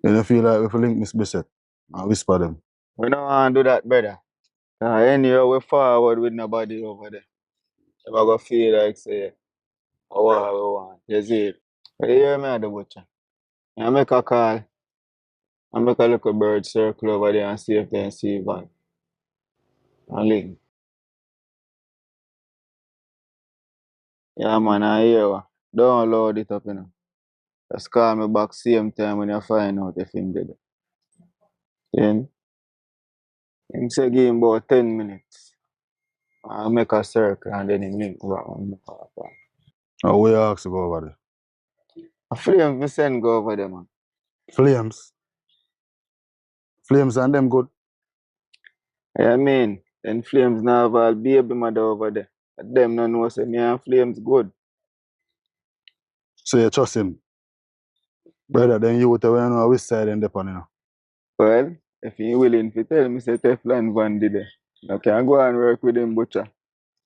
You don't feel like if we link Miss Bissett and whisper them. We don't want to do that, brother. Anyway, we forward with nobody over there. If I go feel like say, oh, what we want. You see it? You hear me, the butcher? I make a call. I make a little bird circle over there and see if they see Van. And link. Yeah, man, I hear you. Download it up, you know. Just call me back same time when you find out if him did it. Then, him say give him about 10 minutes. I make a circle and then him link back on the call. Or we ask to go over there. I feel him we send go over there, man. Flames. Flames and them good. Yeah, I mean, then Flames now have all baby mother over there. Them no know say me and Flames good. So you trust him. Brother, then you would tell me know which side end up on, you know. Well, if he willing to tell me say Teflon Van did it, I can go and work with him butcher.